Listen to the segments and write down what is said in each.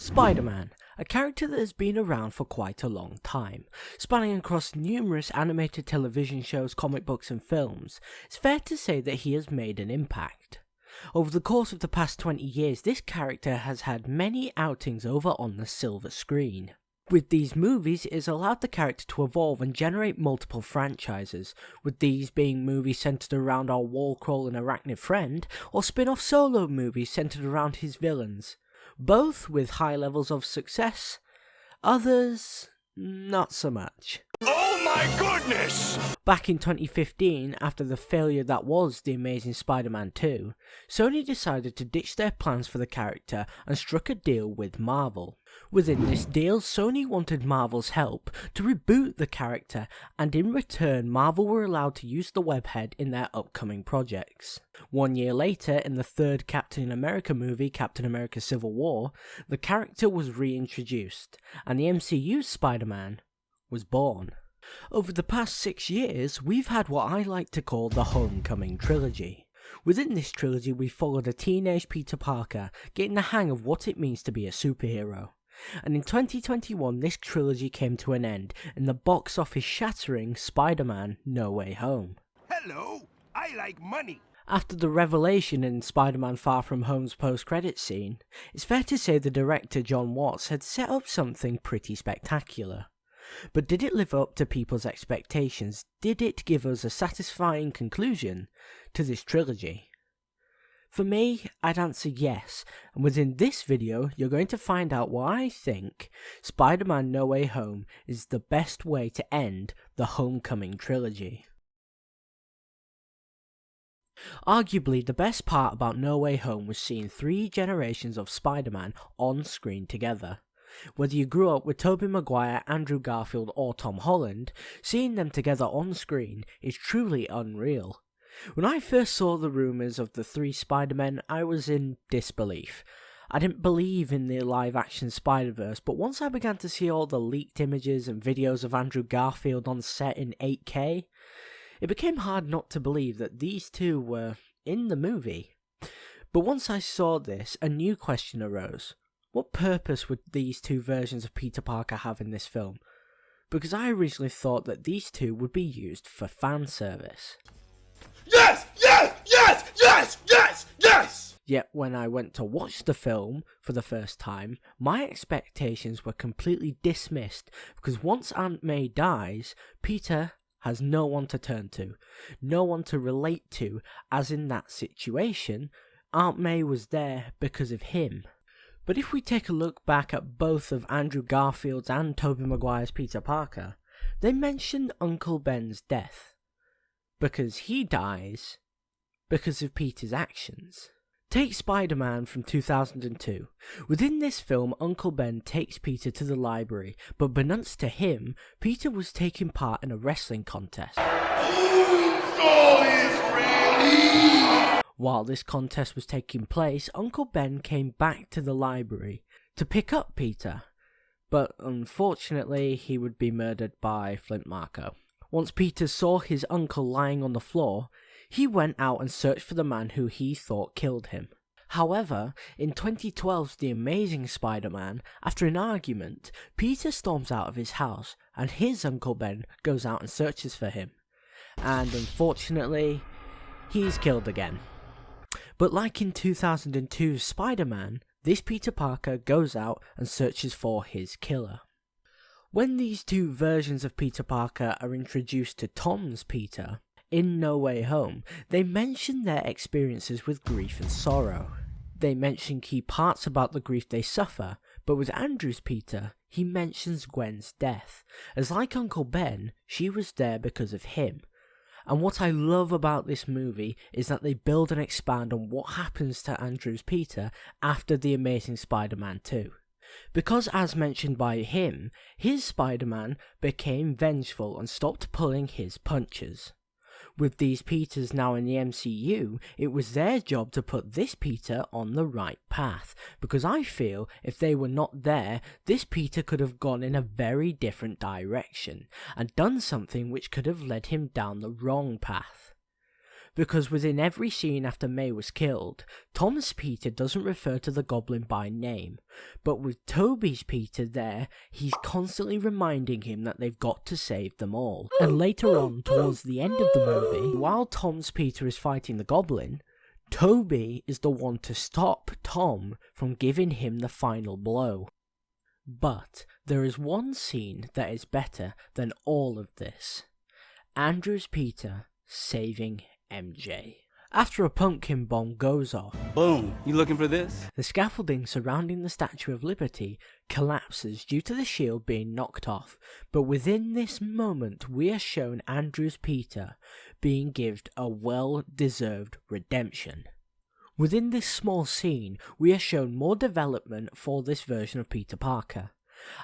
Spider-Man, a character that has been around for quite a long time, spanning across numerous animated television shows, comic books and films. It's fair to say that he has made an impact. Over the course of the past 20 years, this character has had many outings over on the silver screen. With these movies, it has allowed the character to evolve and generate multiple franchises, with these being movies centered around our wall-crawling arachnid friend, or spin-off solo movies centered around his villains. Both with high levels of success, others not so much. Oh my goodness! Back in 2015, after the failure that was The Amazing Spider-Man 2, Sony decided to ditch their plans for the character and struck a deal with Marvel. Within this deal, Sony wanted Marvel's help to reboot the character, and in return Marvel were allowed to use the webhead in their upcoming projects. 1 year later, in the third Captain America movie, Captain America Civil War, the character was reintroduced, and the MCU's Spider-Man was born. Over the past 6 years, we've had what I like to call the Homecoming Trilogy. Within this trilogy, we followed a teenage Peter Parker getting the hang of what it means to be a superhero. And in 2021, this trilogy came to an end in the box office shattering Spider-Man No Way Home. Hello, I like money. After the revelation in Spider-Man Far From Home's post-credits scene, it's fair to say the director Jon Watts had set up something pretty spectacular. But did it live up to people's expectations? Did it give us a satisfying conclusion to this trilogy? For me, I'd answer yes, and within this video you're going to find out why I think Spider-Man No Way Home is the best way to end the Homecoming Trilogy. Arguably, the best part about No Way Home was seeing 3 generations of Spider-Man on screen together. Whether you grew up with Tobey Maguire, Andrew Garfield or Tom Holland, seeing them together on screen is truly unreal. When I first saw the rumours of the 3 Spider-Men, I was in disbelief. I didn't believe in the live-action Spider-Verse, but once I began to see all the leaked images and videos of Andrew Garfield on set in 8K, it became hard not to believe that these two were in the movie. But once I saw this, a new question arose. What purpose would these 2 versions of Peter Parker have in this film? Because I originally thought that these 2 would be used for fan service. Yes! Yes! Yes! Yes! Yes! Yes! Yet when I went to watch the film for the first time, my expectations were completely dismissed, because once Aunt May dies, Peter has no one to turn to, no one to relate to, as in that situation, Aunt May was there because of him. But if we take a look back at both of Andrew Garfield's and Tobey Maguire's Peter Parker, they mention Uncle Ben's death. Because he dies because of Peter's actions. Take Spider-Man from 2002. Within this film, Uncle Ben takes Peter to the library, but beknownst to him, Peter was taking part in a wrestling contest. While this contest was taking place, Uncle Ben came back to the library to pick up Peter, but unfortunately he would be murdered by Flint Marko. Once Peter saw his uncle lying on the floor, he went out and searched for the man who he thought killed him. However, in 2012's The Amazing Spider-Man, after an argument, Peter storms out of his house and his Uncle Ben goes out and searches for him. And unfortunately, he's killed again. But like in 2002's Spider-Man, this Peter Parker goes out and searches for his killer. When these 2 versions of Peter Parker are introduced to Tom's Peter, in No Way Home, they mention their experiences with grief and sorrow. They mention key parts about the grief they suffer, but with Andrew's Peter, he mentions Gwen's death, as like Uncle Ben, she was there because of him. And what I love about this movie is that they build and expand on what happens to Andrew's Peter after The Amazing Spider-Man 2. Because as mentioned by him, his Spider-Man became vengeful and stopped pulling his punches. With these Peters now in the MCU, it was their job to put this Peter on the right path, because I feel if they were not there, this Peter could have gone in a very different direction, and done something which could have led him down the wrong path. because within every scene after May was killed, Tom's Peter doesn't refer to the Goblin by name, but with Toby's Peter there, he's constantly reminding him that they've got to save them all. And later on, towards the end of the movie, while Tom's Peter is fighting the Goblin, Toby is the one to stop Tom from giving him the final blow. But there is one scene that is better than all of this. Andrew's Peter saving MJ. After a pumpkin bomb goes off, Boom. You looking for this? the scaffolding surrounding the Statue of Liberty collapses due to the shield being knocked off, but within this moment we are shown Andrew's Peter being given a well-deserved redemption. Within this small scene, we are shown more development for this version of Peter Parker.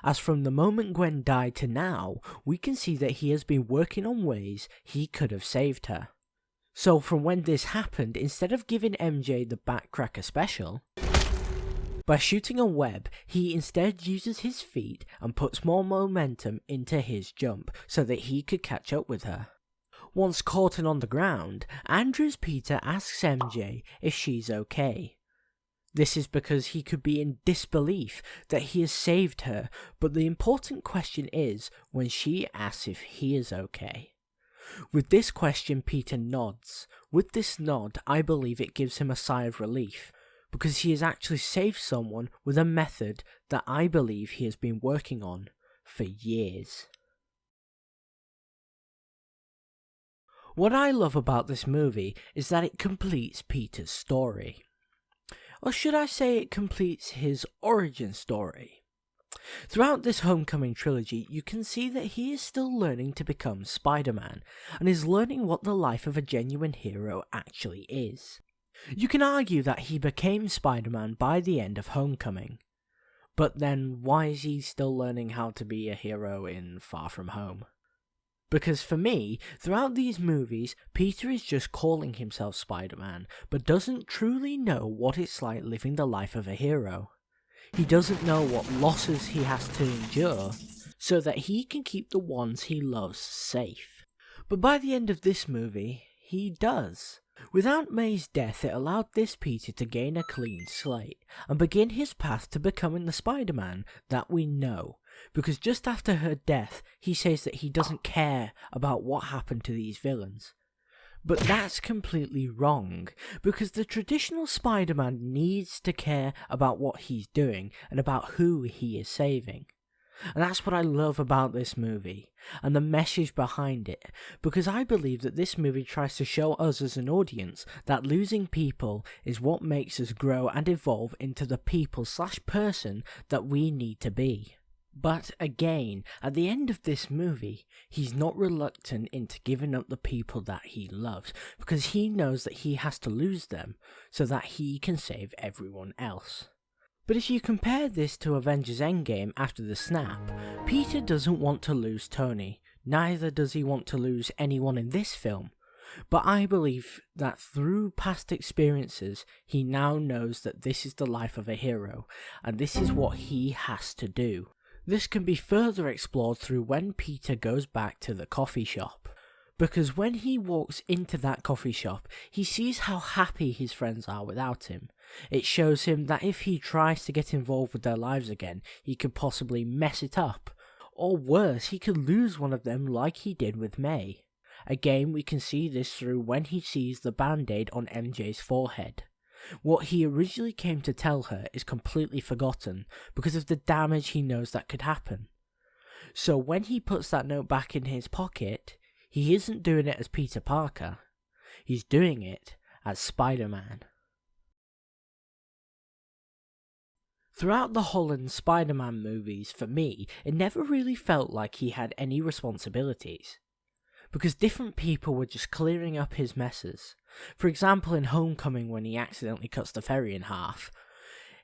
As from the moment Gwen died to now, we can see that he has been working on ways he could have saved her. So from when this happened, instead of giving MJ the Backcracker special, by shooting a web, he instead uses his feet and puts more momentum into his jump so that he could catch up with her. Once caught and on the ground, Andrew's Peter asks MJ if she's okay. This is because he could be in disbelief that he has saved her, but the important question is when she asks if he is okay. With this question, Peter nods. With this nod, I believe it gives him a sigh of relief, because he has actually saved someone with a method that I believe he has been working on for years. What I love about this movie is that it completes Peter's story. Or should I say it completes his origin story? Throughout this Homecoming Trilogy, you can see that he is still learning to become Spider-Man, and is learning what the life of a genuine hero actually is. You can argue that he became Spider-Man by the end of Homecoming, but then why is he still learning how to be a hero in Far From Home? Because for me, throughout these movies, Peter is just calling himself Spider-Man, but doesn't truly know what it's like living the life of a hero. He doesn't know what losses he has to endure, so that he can keep the ones he loves safe. But by the end of this movie, he does. With Aunt May's death, it allowed this Peter to gain a clean slate, and begin his path to becoming the Spider-Man that we know. Because just after her death, he says that he doesn't care about what happened to these villains. But that's completely wrong, because the traditional Spider-Man needs to care about what he's doing and about who he is saving. And that's what I love about this movie, and the message behind it, because I believe that this movie tries to show us as an audience that losing people is what makes us grow and evolve into the people/person that we need to be. But again, at the end of this movie, he's not reluctant into giving up the people that he loves, because he knows that he has to lose them so that he can save everyone else. But if you compare this to Avengers Endgame after the snap, Peter doesn't want to lose Tony, neither does he want to lose anyone in this film. But I believe that through past experiences, he now knows that this is the life of a hero, and this is what he has to do. This can be further explored through when Peter goes back to the coffee shop. Because when he walks into that coffee shop, he sees how happy his friends are without him. It shows him that if he tries to get involved with their lives again, he could possibly mess it up. Or worse, he could lose one of them like he did with May. Again, we can see this through when he sees the band-aid on MJ's forehead. What he originally came to tell her is completely forgotten because of the damage he knows that could happen. So when he puts that note back in his pocket, he isn't doing it as Peter Parker, he's doing it as Spider-Man. Throughout the Holland Spider-Man movies, for me, it never really felt like he had any responsibilities, because different people were just clearing up his messes. For example, in Homecoming, when he accidentally cuts the ferry in half,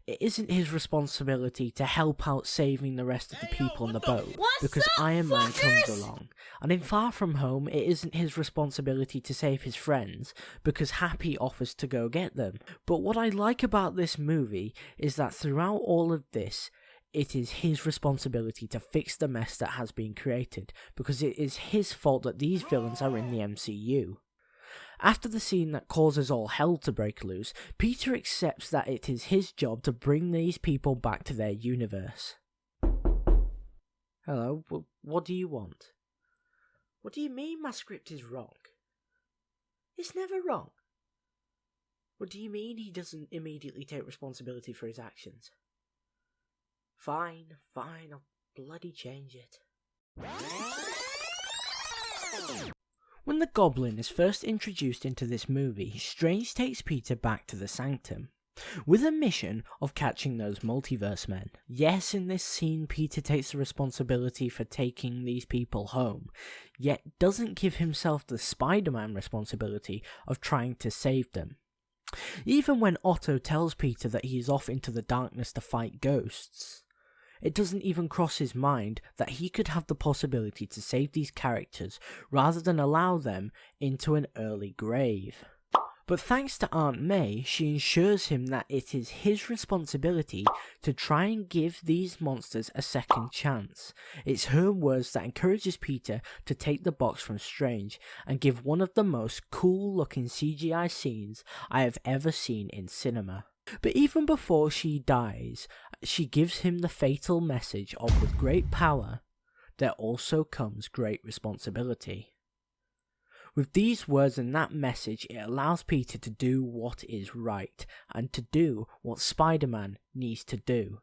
it isn't his responsibility to help out saving the rest of the people on the boat, because Iron Man comes along. And in Far From Home, it isn't his responsibility to save his friends, because Happy offers to go get them. But what I like about this movie is that throughout all of this, it is his responsibility to fix the mess that has been created, because it is his fault that these villains are in the MCU. After the scene that causes all hell to break loose, Peter accepts that it is his job to bring these people back to their universe. Hello, what do you want? What do you mean my script is wrong? It's never wrong. What do you mean he doesn't immediately take responsibility for his actions? Fine, I'll bloody change it. When the Goblin is first introduced into this movie, Strange takes Peter back to the Sanctum, with a mission of catching those multiverse men. Yes, in this scene Peter takes the responsibility for taking these people home, yet doesn't give himself the Spider-Man responsibility of trying to save them. Even when Otto tells Peter that he is off into the darkness to fight ghosts, it doesn't even cross his mind that he could have the possibility to save these characters rather than allow them into an early grave. But thanks to Aunt May, she ensures him that it is his responsibility to try and give these monsters a second chance. It's her words that encourages Peter to take the box from Strange and give one of the most cool looking CGI scenes I have ever seen in cinema. But even before she dies, she gives him the fatal message of with great power, there also comes great responsibility. With these words and that message, it allows Peter to do what is right, and to do what Spider-Man needs to do.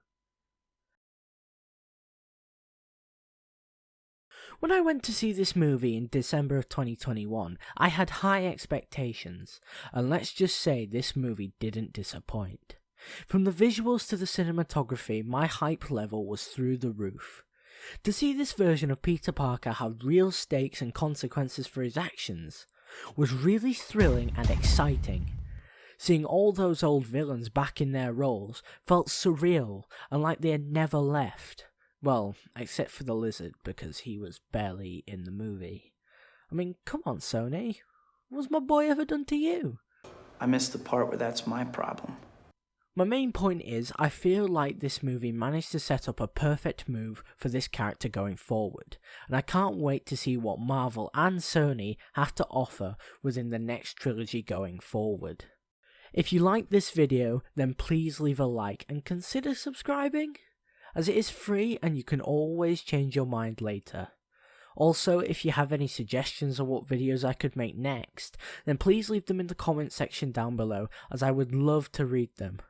When I went to see this movie in December of 2021, I had high expectations, and let's just say this movie didn't disappoint. From the visuals to the cinematography, my hype level was through the roof. To see this version of Peter Parker have real stakes and consequences for his actions was really thrilling and exciting. Seeing all those old villains back in their roles felt surreal and like they had never left. Well, except for the Lizard, because he was barely in the movie. I mean, come on, Sony. What's my boy ever done to you? I missed the part where that's my problem. My main point is, I feel like this movie managed to set up a perfect move for this character going forward, and I can't wait to see what Marvel and Sony have to offer within the next trilogy going forward. If you like this video, then please leave a like and consider subscribing, as it is free and you can always change your mind later. Also, if you have any suggestions on what videos I could make next, then please leave them in the comment section down below, as I would love to read them.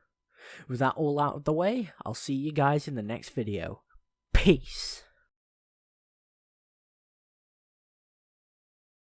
With that all out of the way, I'll see you guys in the next video. Peace!